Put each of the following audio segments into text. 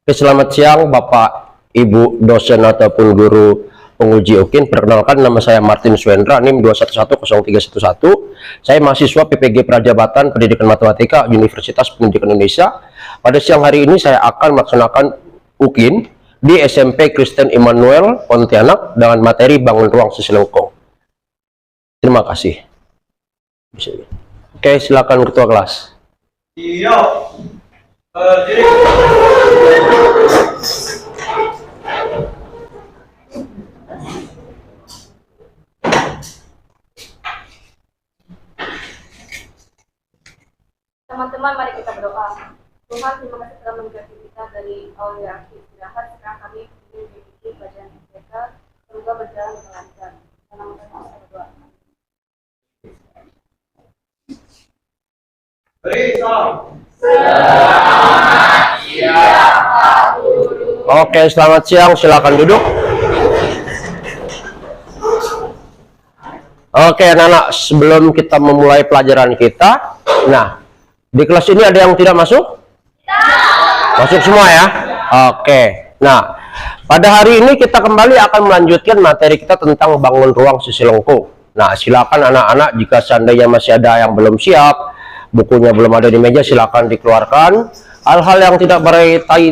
Selamat siang Bapak, Ibu, dosen ataupun guru penguji UKIN. Perkenalkan, nama saya Martin Swendra, NIM 2110311. Saya mahasiswa PPG Prajabatan Pendidikan Matematika Universitas Pendidikan Indonesia. Pada siang hari ini saya akan melaksanakan UKIN di SMP Kristen Immanuel Pontianak dengan materi bangun ruang Sisilengkong. Terima kasih. Oke, silakan Ketua kelas. Iya. Teman-teman, mari kita berdoa. Tuhan, terima kasih telah memberkati kita dari awal akhir istirahat. Sekarang kami ingin mengikuti pelajaran mereka, semoga berjalan dengan lancar. Dalam nama Tuhan kita berdoa. Oke, selamat siang, silakan duduk. Oke anak-anak, sebelum kita memulai pelajaran kita, nah di kelas ini ada yang tidak masuk? Masuk semua ya? Oke, nah pada hari ini kita kembali akan melanjutkan materi kita tentang bangun ruang Sisilengkong. Nah, silakan anak-anak, jika seandainya masih ada yang belum siap, bukunya belum ada di meja, silakan dikeluarkan. Hal-hal yang tidak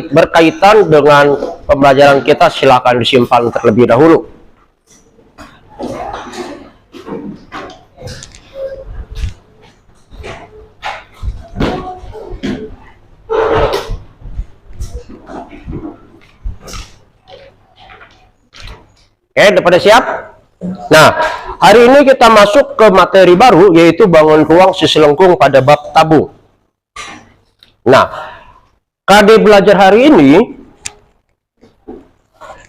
berkaitan dengan pembelajaran kita silakan disimpan terlebih dahulu. Oke, udah pada siap? Nah, hari ini kita masuk ke materi baru, yaitu bangun ruang Sisilengkong pada bab tabung. Nah, KD belajar hari ini,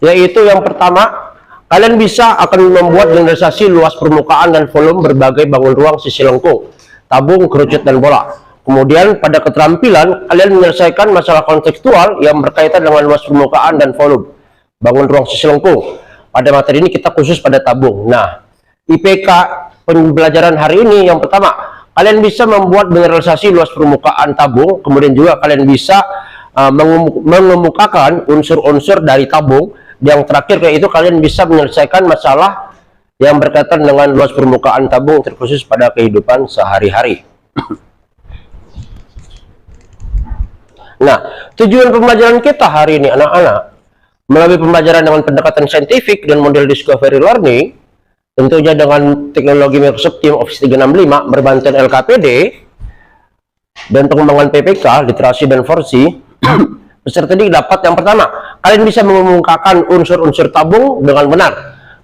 yaitu yang pertama, kalian bisa akan membuat generalisasi luas permukaan dan volume berbagai bangun ruang Sisilengkong, tabung, kerucut, dan bola. Kemudian pada keterampilan, kalian menyelesaikan masalah kontekstual yang berkaitan dengan luas permukaan dan volume bangun ruang Sisilengkong. Pada materi ini kita khusus pada tabung. Nah, IPK pembelajaran hari ini yang pertama, kalian bisa membuat generalisasi luas permukaan tabung, kemudian juga kalian bisa mengemukakan unsur-unsur dari tabung. Yang terakhir yaitu kalian bisa menyelesaikan masalah yang berkaitan dengan luas permukaan tabung terkhusus pada kehidupan sehari-hari. Nah, tujuan pembelajaran kita hari ini anak-anak, melalui pembelajaran dengan pendekatan saintifik dan model discovery learning, tentunya dengan teknologi Microsoft Teams Office 365 berbantuan LKPD dan pengembangan PPK, literasi dan forsi, peserta didik dapat yang pertama, kalian bisa mengemukakan unsur-unsur tabung dengan benar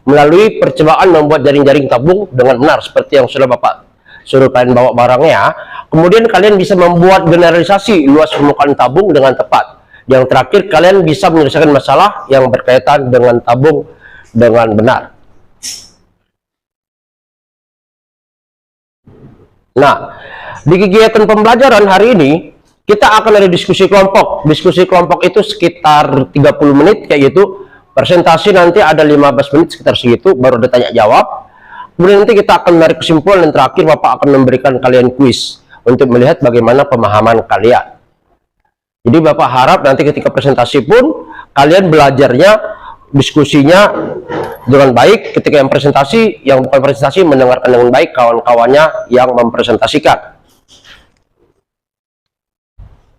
melalui percobaan membuat jaring-jaring tabung dengan benar seperti yang sudah Bapak suruh kalian bawa barangnya. Kemudian kalian bisa membuat generalisasi luas permukaan tabung dengan tepat. Yang terakhir, kalian bisa menyelesaikan masalah yang berkaitan dengan tabung dengan benar. Nah, di kegiatan pembelajaran hari ini kita akan ada diskusi kelompok. Diskusi kelompok itu sekitar 30 menit kayak gitu. Presentasi nanti ada 15 menit sekitar segitu, baru ada tanya jawab. Kemudian nanti kita akan menarik kesimpulan dan terakhir Bapak akan memberikan kalian kuis untuk melihat bagaimana pemahaman kalian. Jadi Bapak harap nanti ketika presentasi pun kalian belajarnya, diskusinya dengan baik. Ketika yang presentasi, yang bukan presentasi, mendengarkan dengan baik kawan-kawannya yang mempresentasikan.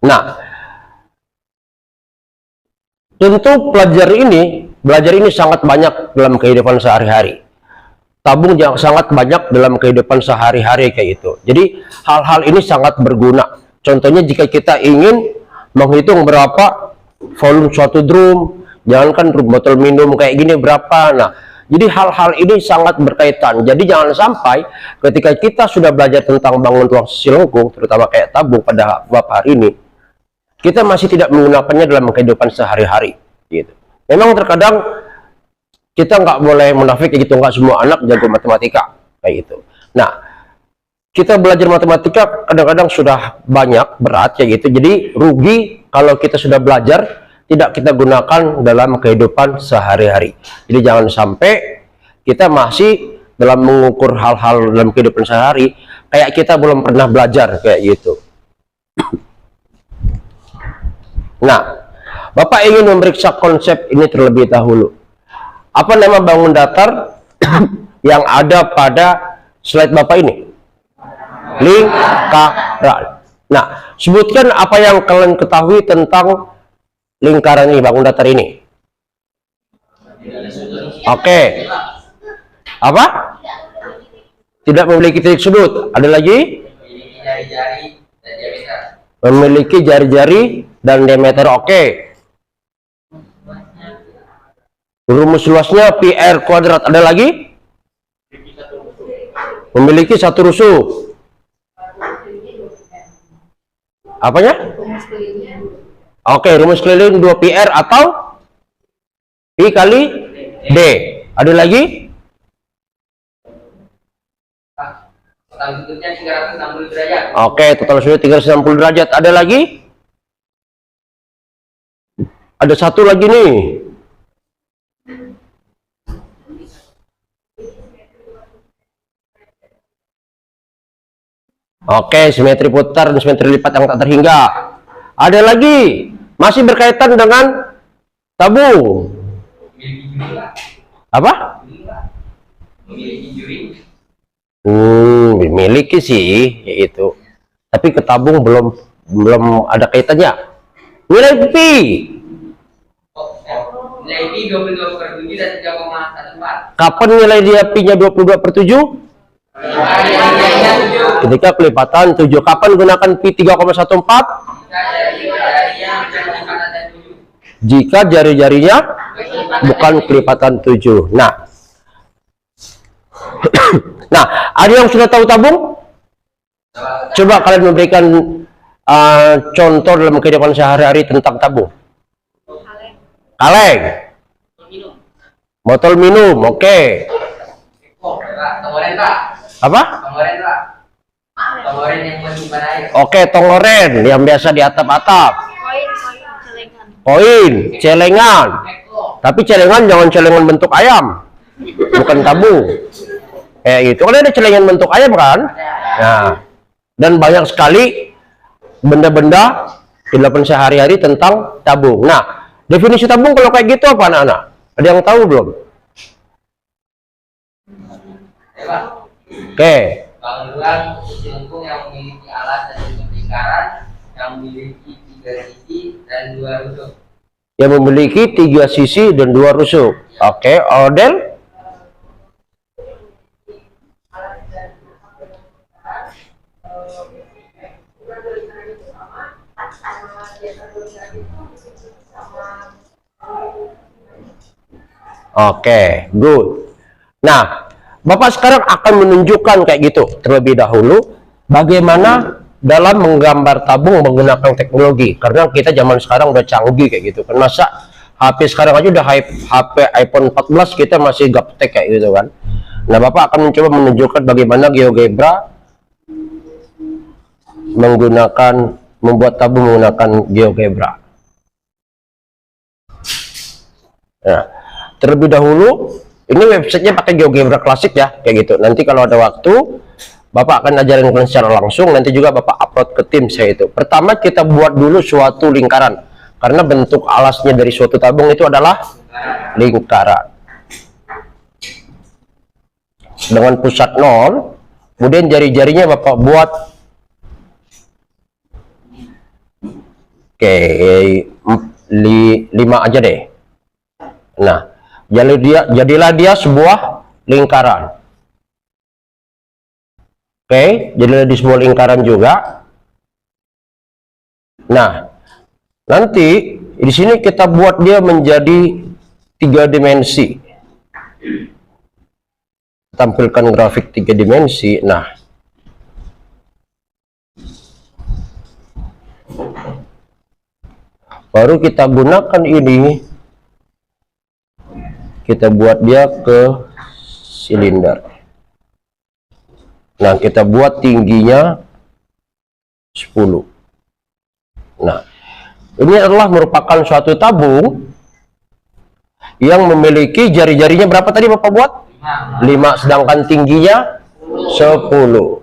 Nah, tentu belajar ini sangat banyak dalam kehidupan sehari-hari. Tabung sangat banyak dalam kehidupan sehari-hari kayak itu. Jadi hal-hal ini sangat berguna. Contohnya jika kita ingin menghitung berapa volume suatu drum, jangankan botol minum kayak gini berapa. Nah, jadi hal-hal ini sangat berkaitan. Jadi jangan sampai ketika kita sudah belajar tentang bangun ruang Sisilengkong, terutama kayak tabung pada bab hari ini, kita masih tidak menggunakannya dalam kehidupan sehari-hari. Gitu. Memang terkadang kita nggak boleh munafik kayak gitu, nggak semua anak jago matematika kayak gitu. Nah, kita belajar matematika kadang-kadang sudah banyak berat kayak gitu. Jadi rugi kalau kita sudah belajar tidak kita gunakan dalam kehidupan sehari-hari. Jadi jangan sampai kita masih dalam mengukur hal-hal dalam kehidupan sehari kayak kita belum pernah belajar kayak gitu. Nah, Bapak ingin memeriksa konsep ini terlebih dahulu. Apa nama bangun datar yang ada pada slide Bapak ini? Lingkaran. Nah, sebutkan apa yang kalian ketahui tentang lingkaran ini, bangun datar ini. Oke. Apa? Tidak memiliki titik sudut. Ada lagi? Memiliki jari-jari dan diameter. Oke. Rumus luasnya pi r kuadrat. Ada lagi? Memiliki satu rusuk. Apanya? Oke, rumus keliling 2 pi r atau pi kali d. Ada lagi? Total sudutnya 360 derajat. Oke, total sudut 360 derajat. Ada lagi? Ada satu lagi nih. Oke, simetri putar dan simetri lipat yang tak terhingga. Ada lagi? Masih berkaitan dengan tabung. Memiliki juri, Pak. Apa? Memiliki juri. Dimiliki sih, yaitu. Tapi ke tabung belum ada kaitannya. Nilai pi. Nilai pi 22/7 dan 3,14. Kapan nilai dia pi-nya 22/7? Ketika kelipatan 7. Kapan gunakan pi 3,14? Jika jari-jarinya bukan kelipatan 7. Nah, nah, ada yang sudah tahu tabung? Coba kalian memberikan contoh dalam kehidupan sehari-hari tentang tabung. Kaleng, botol minum, oke. Tonggoren, Pak. Apa? Tonggoren, Pak. Tonggoren yang menyimpan air. Oke, tonggoren yang biasa di atap-atap. Koin, celengan. Tapi celengan jangan celengan bentuk ayam, bukan tabung. Itu kan ada celengan bentuk ayam kan? Nah, dan banyak sekali benda-benda kehidupan sehari-hari tentang tabung. Nah, definisi tabung kalau kayak gitu apa anak-anak? Ada yang tahu belum? Ya, Pak. Oke. Bangunan lengkung yang memiliki alas dan bentuk lingkaran yang memiliki 3 sisi dan 2 rusuk. Yang memiliki 3 sisi dan 2 rusuk. Oke, Odel? Oke, good. Nah, Bapak sekarang akan menunjukkan kayak gitu terlebih dahulu bagaimana dalam menggambar tabung menggunakan teknologi. Karena kita zaman sekarang udah canggih kayak gitu kan. Masa HP sekarang aja udah HP iPhone 14 kita masih gaptek kayak gitu kan. Nah, Bapak akan mencoba menunjukkan bagaimana GeoGebra membuat tabung menggunakan GeoGebra. Nah, terlebih dahulu ini websitenya pakai GeoGebra klasik ya, kayak gitu. Nanti kalau ada waktu, Bapak akan ajarin kalian secara langsung. Nanti juga Bapak upload ke tim saya itu. Pertama kita buat dulu suatu lingkaran, karena bentuk alasnya dari suatu tabung itu adalah lingkaran. Dengan pusat 0, kemudian jari-jarinya Bapak buat. Oke, 5 aja deh. Nah, jadilah dia sebuah lingkaran. Oke, jadilah di sebuah lingkaran juga. Nah, nanti di sini kita buat dia menjadi 3 dimensi. Tampilkan grafik 3 dimensi. Nah, baru kita gunakan ini. Kita buat dia ke silinder. Nah, kita buat tingginya 10. Nah, ini adalah merupakan suatu tabung yang memiliki jari-jarinya berapa tadi Bapak buat? 5, sedangkan tingginya 10.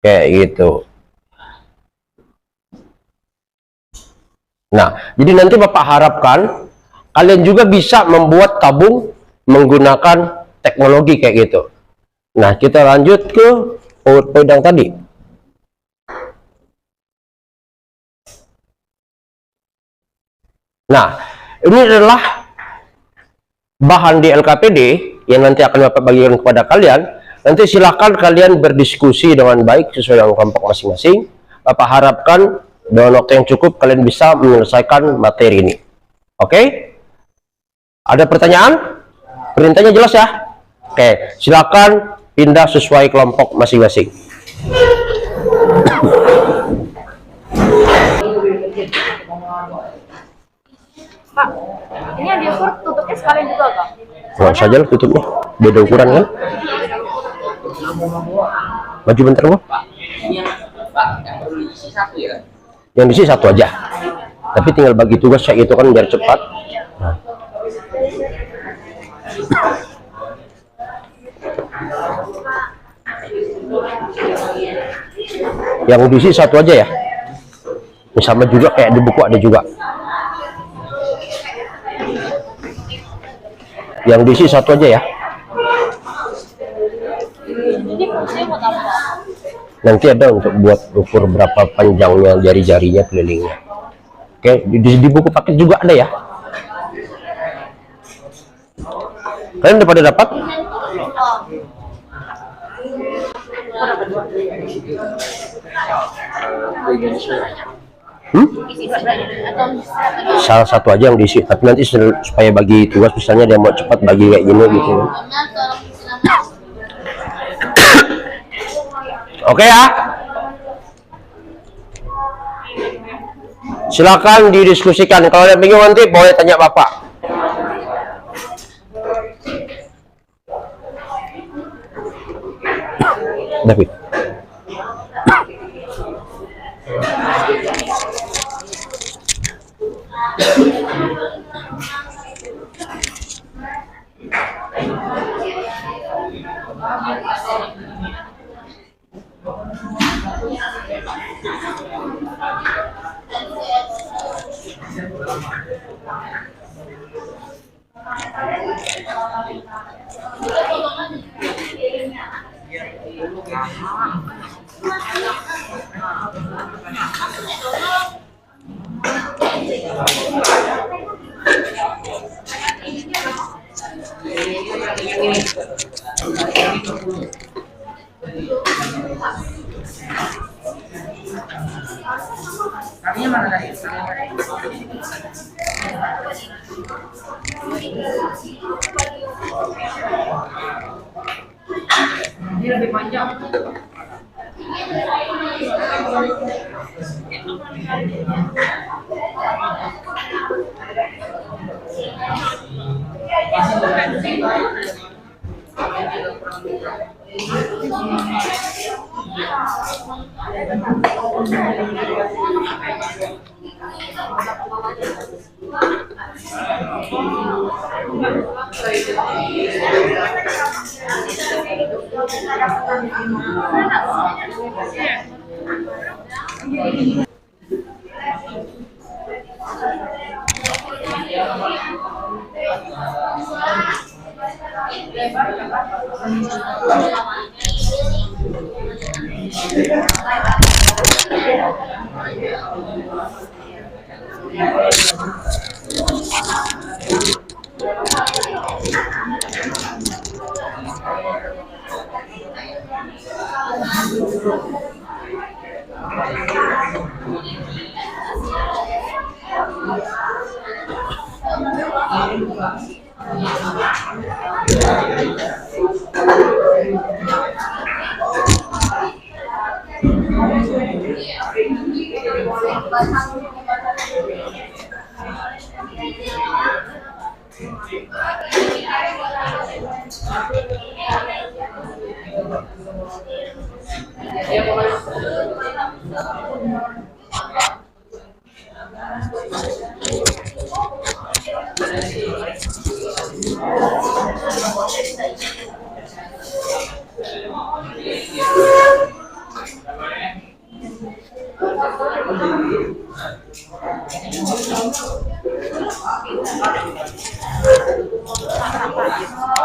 Kayak gitu. Nah, jadi nanti Bapak harapkan kalian juga bisa membuat tabung menggunakan teknologi kayak gitu. Nah, kita lanjut ke PowerPoint yang tadi. Nah, ini adalah bahan di LKPD yang nanti akan Bapak bagikan kepada kalian. Nanti silakan kalian berdiskusi dengan baik sesuai dengan kelompok masing-masing. Bapak harapkan dalam waktu yang cukup kalian bisa menyelesaikan materi ini. Oke? Ada pertanyaan? Perintahnya jelas ya? Oke, silakan pindah sesuai kelompok masing-masing. Pak, ini yang diukur tutupnya sekalian juga, Kak? Nggak saja lah tutupnya, beda ukuran kan? Maju bentar Bu. Ini yang Pak, yang perlu diisi satu ya? Yang diisi satu aja. Tapi tinggal bagi tugas kayak gitu kan biar cepat. Nah. Yang diisi satu aja ya. Ini sama juga kayak di buku ada juga. Yang diisi satu aja ya. Ini fungsinya buat apa? Nanti ada untuk buat ukur berapa panjangnya jari-jarinya kelilingnya. Oke, di buku paket juga ada ya. Kalian udah pada dapat? Salah satu aja yang diisi, tapi nanti supaya bagi tugas misalnya dia mau cepat bagi kayak gini gitu. Oke ya. Silakan didiskusikan. Kalau ada bingung nanti boleh tanya Bapak. David. Kaminya mana tadi? Ini lebih panjang.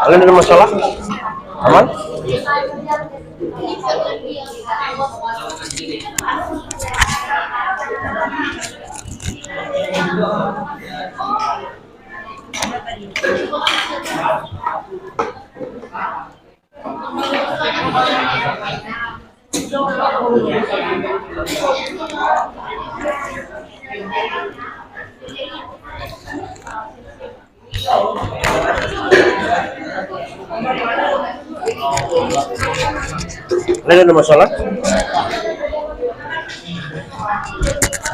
Kalian ada masalah? Aman? Kalian ada masalah?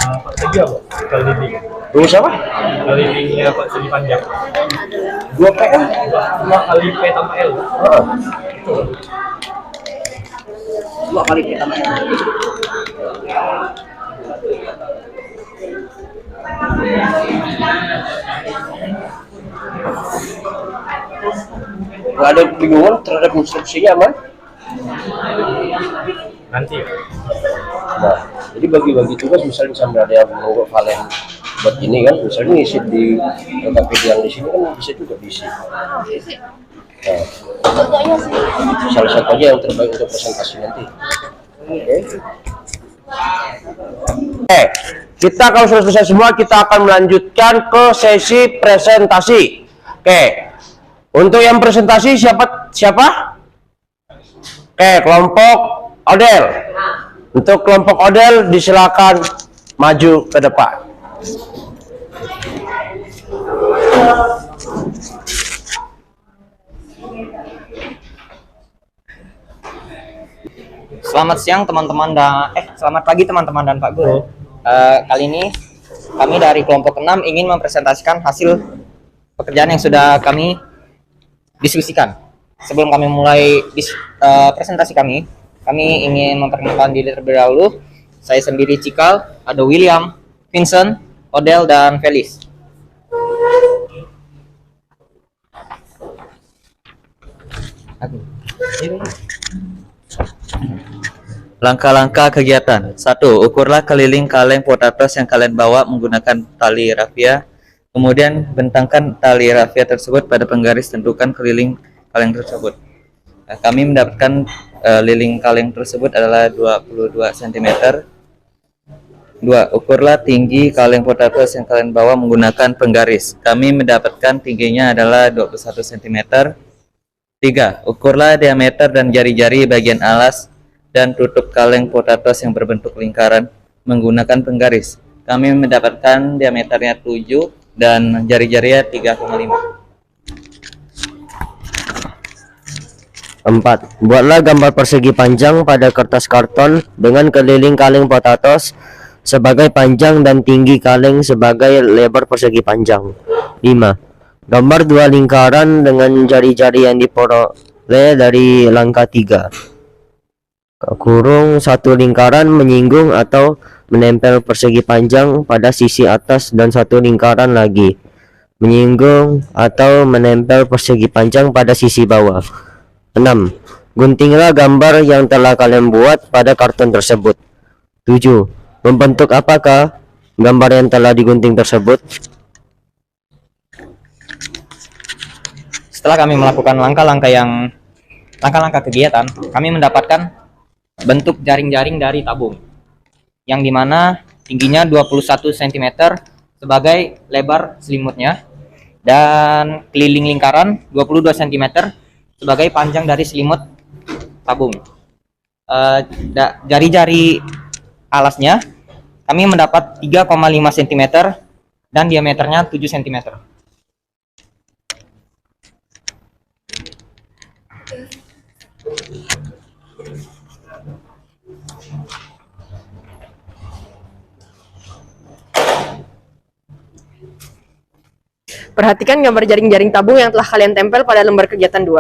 Pak Segi apa? Keliling. Ini siapa? Kelilingnya Pak Segi panjang. 2 PM? Cuma kali P tambah L. Heeh. 2 kali kita main. Nggak ada kebingungan terhadap instruksinya, aman? Nanti ya. Nah, jadi bagi-bagi tugas misalnya sambil ada yang mau valen buat ini kan, misalnya ngisi di LKPD yang di sini kan bisa juga diisi. Nah, salah satu aja yang terbaik untuk presentasi nanti. Oke, kita kalau sudah selesai semua, kita akan melanjutkan ke sesi presentasi. Oke, untuk yang presentasi siapa? Oke, kelompok Odel. Untuk kelompok Odel disilakan maju ke depan. Selamat siang teman-teman dan selamat pagi teman-teman dan Pak Guru. Kali ini kami dari kelompok 6 ingin mempresentasikan hasil pekerjaan yang sudah kami diskusikan. Sebelum kami mulai presentasi kami ingin memperkenalkan diri terlebih dahulu. Saya sendiri Cikal, ada William, Vincent, Odel, dan Felis. Langkah-langkah kegiatan. 1. Ukurlah keliling kaleng potatoes yang kalian bawa menggunakan tali rafia. Kemudian bentangkan tali rafia tersebut pada penggaris, tentukan keliling kaleng tersebut. Nah, kami mendapatkan liling kaleng tersebut adalah 22 cm. 2. Ukurlah tinggi kaleng potatoes yang kalian bawa menggunakan penggaris. Kami mendapatkan tingginya adalah 21 cm. 3. Ukurlah diameter dan jari-jari bagian alas dan tutup kaleng potatoes yang berbentuk lingkaran menggunakan penggaris. Kami mendapatkan diameternya 7 dan jari-jarinya 3,5. 4. Buatlah gambar persegi panjang pada kertas karton dengan keliling kaleng potatoes sebagai panjang dan tinggi kaleng sebagai lebar persegi panjang. 5. Gambar 2 lingkaran dengan jari-jari yang diperoleh dari langkah 3. Kurung 1 lingkaran menyinggung atau menempel persegi panjang pada sisi atas dan 1 lingkaran lagi menyinggung atau menempel persegi panjang pada sisi bawah. 6. Guntinglah gambar yang telah kalian buat pada karton tersebut. 7. Membentuk apakah gambar yang telah digunting tersebut? Setelah kami melakukan langkah-langkah kegiatan, kami mendapatkan bentuk jaring-jaring dari tabung yang dimana tingginya 21 cm sebagai lebar selimutnya dan keliling lingkaran 22 cm sebagai panjang dari selimut tabung. Jari-jari alasnya kami mendapat 3,5 cm dan diameternya 7 cm. Perhatikan gambar jaring-jaring tabung yang telah kalian tempel pada lembar kegiatan 2.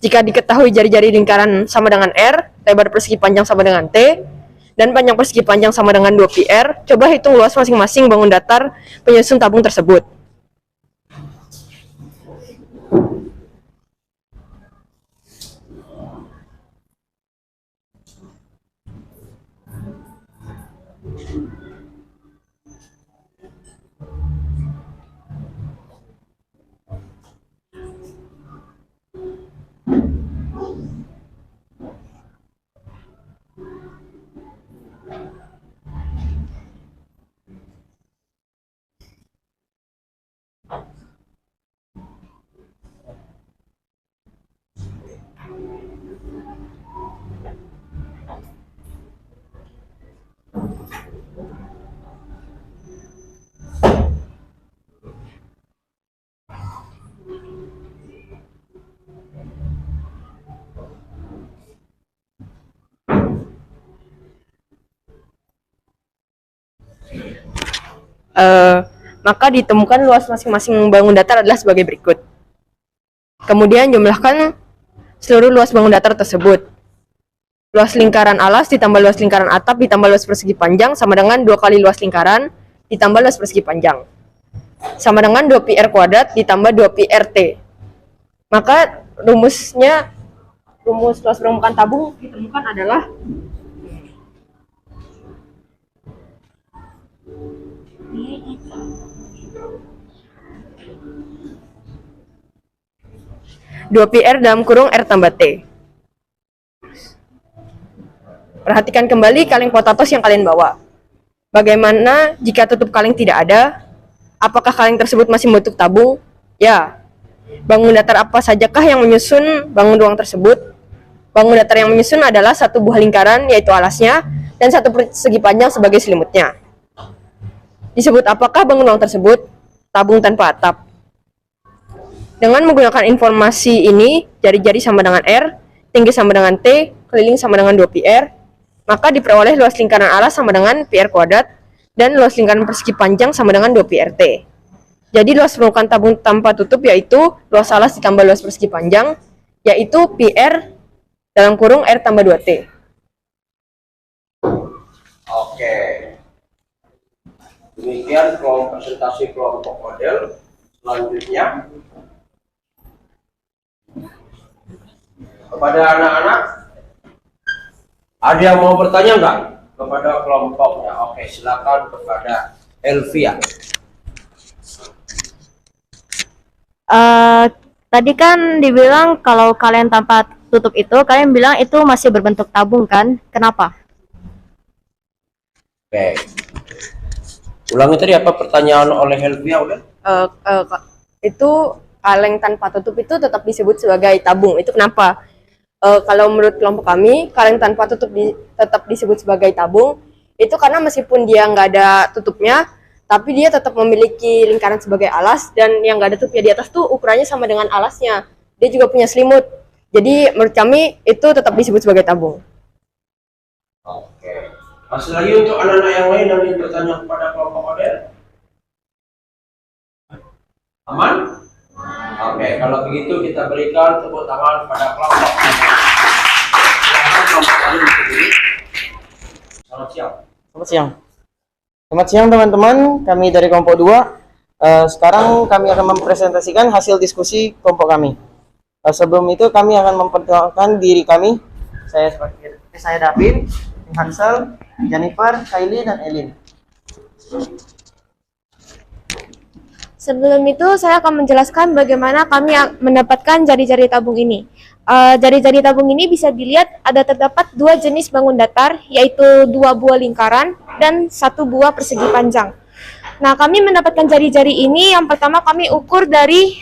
Jika diketahui jari-jari lingkaran sama dengan R, lebar persegi panjang sama dengan T, dan panjang persegi panjang sama dengan 2πr, coba hitung luas masing-masing bangun datar penyusun tabung tersebut. Maka ditemukan luas masing-masing bangun datar adalah sebagai berikut. Kemudian jumlahkan seluruh luas bangun datar tersebut. Luas lingkaran alas ditambah luas lingkaran atap ditambah luas persegi panjang sama dengan 2 kali luas lingkaran ditambah luas persegi panjang. Sama dengan 2πr kuadrat ditambah 2πrt. Maka rumus luas permukaan tabung ditemukan adalah dua πr dalam kurung r tambah t. Perhatikan kembali kaleng potatos yang kalian bawa. Bagaimana jika tutup kaleng tidak ada? Apakah kaleng tersebut masih membentuk tabung? Ya. Bangun datar apa sajakah yang menyusun bangun ruang tersebut? Bangun datar yang menyusun adalah satu buah lingkaran, yaitu alasnya, dan satu persegi panjang sebagai selimutnya. Disebut apakah bangun ruang tersebut? Tabung tanpa atap. Dengan menggunakan informasi ini, jari-jari sama dengan R, tinggi sama dengan T, keliling sama dengan 2πr, maka diperoleh luas lingkaran alas sama dengan πr kuadrat, dan luas lingkaran persegi panjang sama dengan 2πrt. Jadi luas permukaan tabung tanpa tutup yaitu luas alas ditambah luas persegi panjang, yaitu πr dalam kurung R tambah 2t. Oke. Demikian presentasi kelompok model. Selanjutnya kepada anak-anak, ada yang mau bertanya nggak kepada kelompoknya? Oke, silakan kepada Elvia. Tadi kan dibilang kalau kalian tanpa tutup itu, kalian bilang itu masih berbentuk tabung kan? Kenapa? Oke. Ulangi tadi apa pertanyaan oleh Elvia udah? Itu kaleng tanpa tutup itu tetap disebut sebagai tabung. Itu kenapa? Kalau menurut kelompok kami, kaleng tanpa tutup tetap disebut sebagai tabung. Itu karena meskipun dia nggak ada tutupnya, tapi dia tetap memiliki lingkaran sebagai alas, dan yang nggak ada tutupnya di atas tuh ukurannya sama dengan alasnya. Dia juga punya selimut. Jadi menurut kami itu tetap disebut sebagai tabung. Oke. Masih lagi untuk anak-anak yang lain yang ingin bertanya kepada kelompok model? Aman? Oke, kalau begitu kita berikan tepuk tangan pada kelompok. Selamat siang. Selamat siang. Selamat siang teman-teman, kami dari kelompok 2. Sekarang kami akan mempresentasikan hasil diskusi kelompok kami. Sebelum itu kami akan memperkenalkan diri kami. Saya David, Hansel, Jennifer, Kylie, dan Elin. Sebelum itu, saya akan menjelaskan bagaimana kami mendapatkan jari-jari tabung ini. Jari-jari tabung ini bisa dilihat terdapat 2 jenis bangun datar, yaitu 2 buah lingkaran dan 1 buah persegi panjang. Nah, kami mendapatkan jari-jari ini, yang pertama kami ukur dari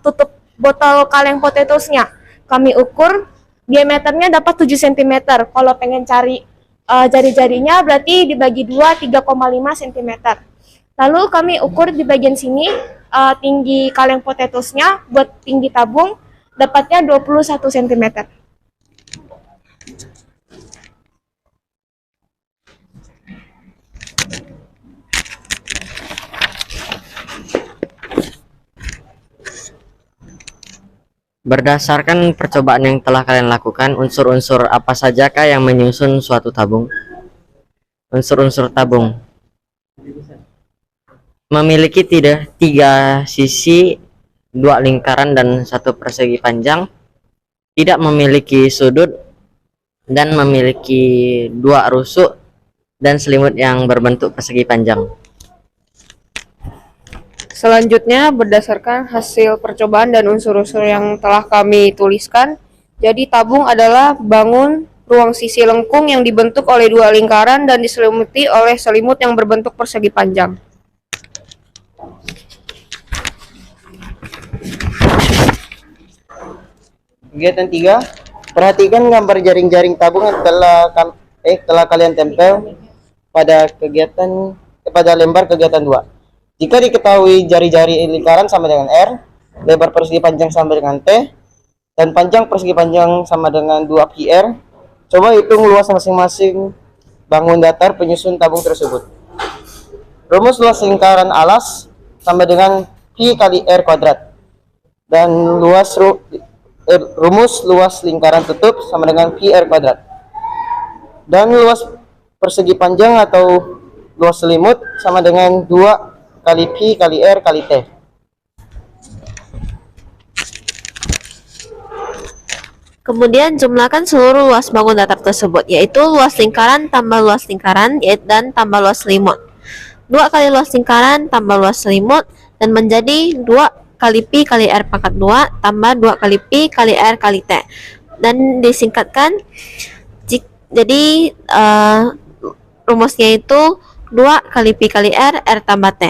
tutup botol kaleng potatosnya. Kami ukur diameternya dapat 7 cm. Kalau pengen cari jari-jarinya berarti dibagi 2, 3,5 cm. Lalu kami ukur di bagian sini tinggi kaleng potatosnya buat tinggi tabung dapatnya 21 cm. Berdasarkan percobaan yang telah kalian lakukan, unsur-unsur apa sajakah yang menyusun suatu tabung? Unsur-unsur tabung memiliki tiga sisi, 2 lingkaran dan 1 persegi panjang, tidak memiliki sudut, dan memiliki 2 rusuk dan selimut yang berbentuk persegi panjang. Selanjutnya, berdasarkan hasil percobaan dan unsur-unsur yang telah kami tuliskan, jadi tabung adalah bangun ruang sisi lengkung yang dibentuk oleh 2 lingkaran dan diselimuti oleh selimut yang berbentuk persegi panjang. Kegiatan 3, perhatikan gambar jaring-jaring tabung yang telah kalian tempel pada lembar kegiatan 2. Jika diketahui jari-jari lingkaran sama dengan R, lebar persegi panjang sama dengan T, dan panjang persegi panjang sama dengan 2πr, coba hitung luas masing-masing bangun datar penyusun tabung tersebut. rumus luas lingkaran alas sama dengan Pi kali R kuadrat. Dan rumus luas lingkaran tutup sama dengan Pi R kuadrat. Dan luas persegi panjang atau luas selimut sama dengan 2 kali Pi kali R kali T. Kemudian jumlahkan seluruh luas bangun datar tersebut, yaitu luas lingkaran tambah luas lingkaran dan tambah luas selimut. 2 kali luas lingkaran tambah luas selimut dan menjadi 2 kali Pi kali R pangkat 2 tambah 2 kali Pi kali R kali T. Dan disingkatkan, jadi rumusnya itu 2 kali Pi kali R tambah T.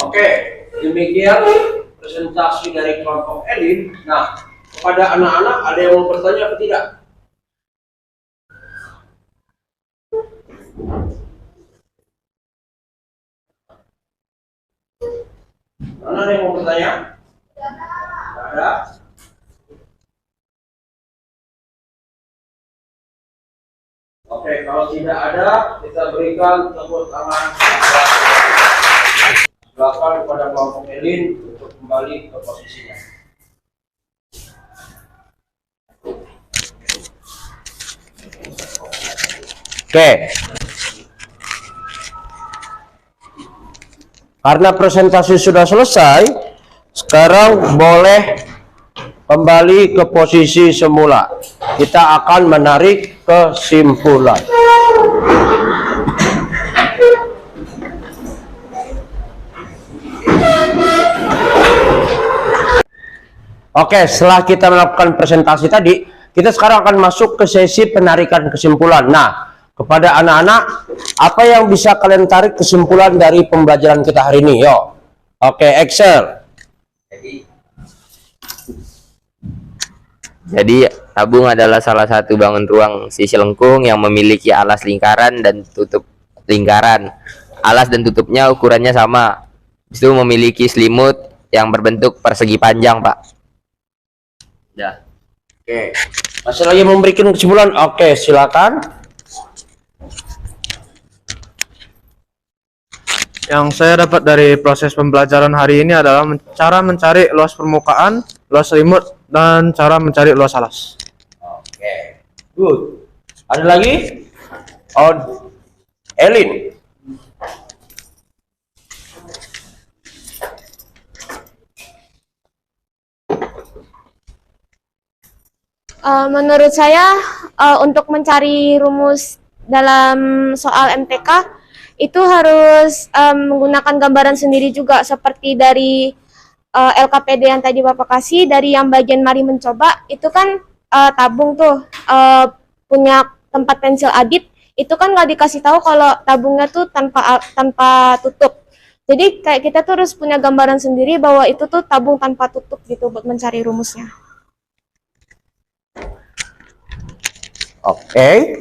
Oke, demikian presentasi dari kelompok Elin. Nah, kepada anak-anak ada yang mau bertanya atau tidak? Mana ada yang mau bertanya? Tidak ada. Oke, kalau tidak ada, kita berikan tepuk tangan. Silakan kepada kelompok Elin untuk kembali ke posisinya. Oke. Karena presentasi sudah selesai, sekarang boleh kembali ke posisi semula. Kita akan menarik kesimpulan. Oke, setelah kita melakukan presentasi tadi, kita sekarang akan masuk ke sesi penarikan kesimpulan. Nah, kepada anak-anak, apa yang bisa kalian tarik kesimpulan dari pembelajaran kita hari ini? Yuk. Oke, Excel. Jadi tabung adalah salah satu bangun ruang sisi lengkung yang memiliki alas lingkaran dan tutup lingkaran. Alas dan tutupnya ukurannya sama. Itu memiliki selimut yang berbentuk persegi panjang, Pak. Ya. Oke. Masih lagi memberikan kesimpulan? Oke, silakan. Yang saya dapat dari proses pembelajaran hari ini adalah cara mencari luas permukaan, luas selimut, dan cara mencari luas alas. Oke, good. Ada lagi? Oh, Elin. Menurut saya untuk mencari rumus dalam soal MTK itu harus menggunakan gambaran sendiri juga, seperti dari LKPD yang tadi Bapak kasih. Dari yang bagian mari mencoba itu kan tabung tuh punya tempat pensil adit, itu kan nggak dikasih tahu kalau tabungnya tuh tanpa tutup. Jadi kayak kita tuh harus punya gambaran sendiri bahwa itu tuh tabung tanpa tutup gitu buat mencari rumusnya. Oke,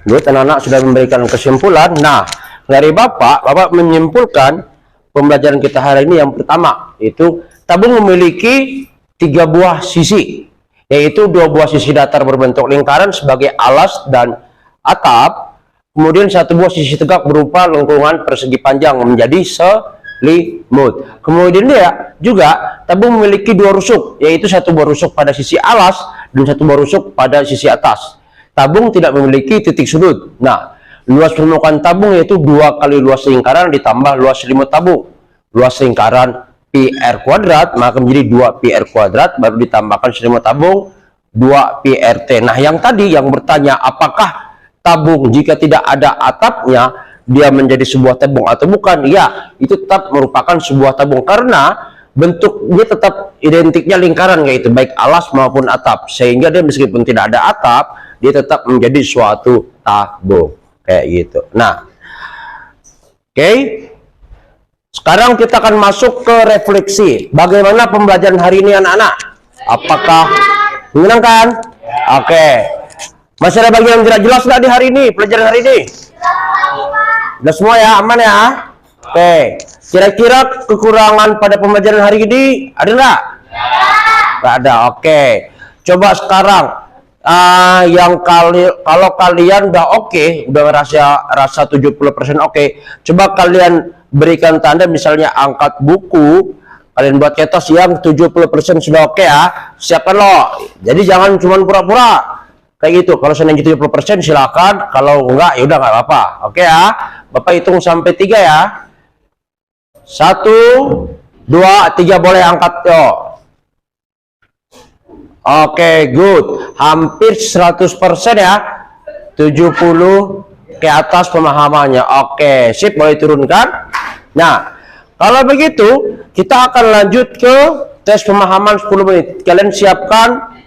good. Anak-anak sudah memberikan kesimpulan. Nah, dari Bapak menyimpulkan pembelajaran kita hari ini yang pertama, itu tabung memiliki 3 buah sisi, yaitu 2 buah sisi datar berbentuk lingkaran sebagai alas dan atap, kemudian 1 buah sisi tegak berupa lengkungan persegi panjang menjadi selimut. Kemudian dia juga tabung memiliki 2 rusuk, yaitu 1 buah rusuk pada sisi alas dan 1 buah rusuk pada sisi atas. Tabung tidak memiliki titik sudut. Nah, luas permukaan tabung yaitu 2 kali luas lingkaran ditambah luas selimut tabung. Luas lingkaran Pi R kuadrat, maka menjadi 2 Pi R kuadrat, baru ditambahkan selimut tabung 2 Pi RT. Nah, yang tadi yang bertanya apakah tabung jika tidak ada atapnya dia menjadi sebuah tabung atau bukan? Ya, itu tetap merupakan sebuah tabung karena bentuknya tetap identiknya lingkaran, yaitu baik alas maupun atap, sehingga dia meskipun tidak ada atap dia tetap menjadi suatu tabung kayak gitu. Nah, oke. Sekarang kita akan masuk ke refleksi. Bagaimana pembelajaran hari ini anak-anak? Apakah menyenangkan? Oke. Masih ada bagian yang tidak jelas nggak di hari ini? Pelajaran hari ini? Sudah semua ya? Aman ya? Oke. Kira-kira kekurangan pada pembelajaran hari ini ada nggak? Nggak ada. Oke. Coba sekarang yang kalau kalian udah oke, udah rasa 70% oke, coba kalian berikan tanda, misalnya angkat buku, kalian buat ketos yang 70% sudah oke ya, siapkan lo. Jadi jangan cuma pura-pura kayak gitu. Kalau seandainya 70% silakan, kalau enggak ya udah nggak apa-apa. Oke ya, Bapak hitung sampai 3 ya. 1, 2, 3 boleh angkat yo. Oke, good. Hampir 100% ya. 70 ke atas pemahamannya. Oke, sip, boleh turunkan. Nah, kalau begitu kita akan lanjut ke tes pemahaman 10 menit. Kalian siapkan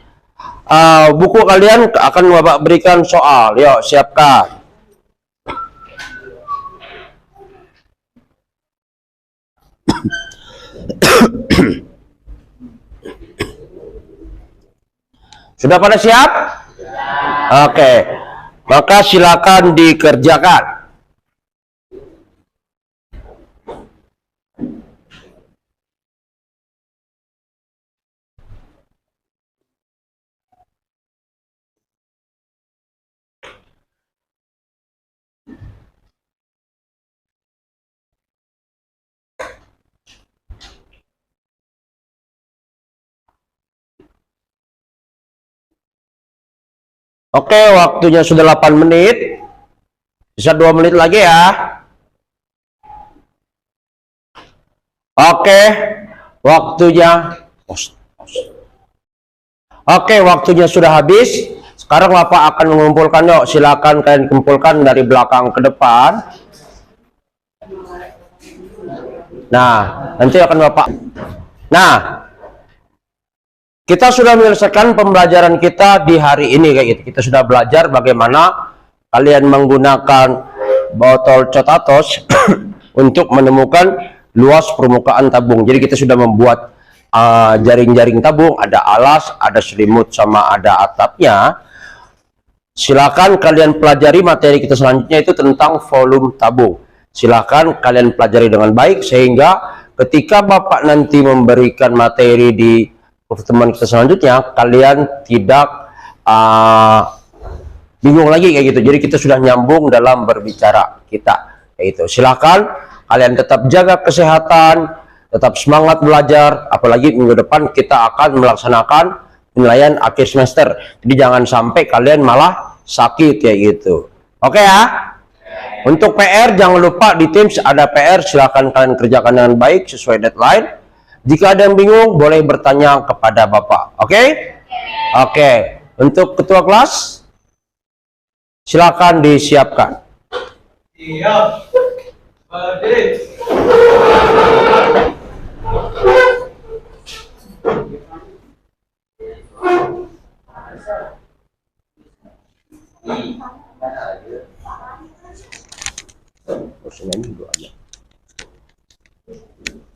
buku kalian, akan Bapak berikan soal. Yuk, siapkan. Sudah pada siap? Oke, maka silakan dikerjakan. Oke, waktunya sudah 8 menit. Bisa 2 menit lagi ya. Oke, waktunya waktunya sudah habis. Sekarang Bapak akan mengumpulkan, yuk silakan kalian kumpulkan dari belakang ke depan. Nah, nanti akan Bapak. Nah, kita sudah menyelesaikan pembelajaran kita di hari ini kayak gitu. Kita sudah belajar bagaimana kalian menggunakan botol Cotatos untuk menemukan luas permukaan tabung. Jadi kita sudah membuat jaring-jaring tabung, ada alas, ada selimut, sama ada atapnya. Silakan kalian pelajari materi kita selanjutnya itu tentang volume tabung. Silakan kalian pelajari dengan baik sehingga ketika Bapak nanti memberikan materi di pertemuan kita selanjutnya, kalian tidak bingung lagi kayak gitu. Jadi kita sudah nyambung dalam berbicara kita kayak gitu. Silakan kalian tetap jaga kesehatan, tetap semangat belajar, apalagi minggu depan kita akan melaksanakan penilaian akhir semester. Jadi jangan sampai kalian malah sakit kayak gitu. Oke ya. Untuk PR jangan lupa di Teams ada PR, silakan kalian kerjakan dengan baik sesuai deadline. Jika ada yang bingung, boleh bertanya kepada Bapak. Oke? Oke. Untuk ketua kelas, silakan disiapkan. Siap. Berdiri.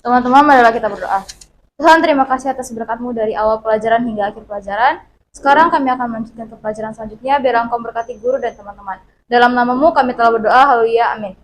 Teman-teman, marilah kita berdoa. Tuhan, terima kasih atas berkat-Mu dari awal pelajaran hingga akhir pelajaran. Sekarang kami akan melanjutkan ke pelajaran selanjutnya. Biar Engkau memberkati guru dan teman-teman. Dalam nama-Mu kami telah berdoa. Haleluya. Amin.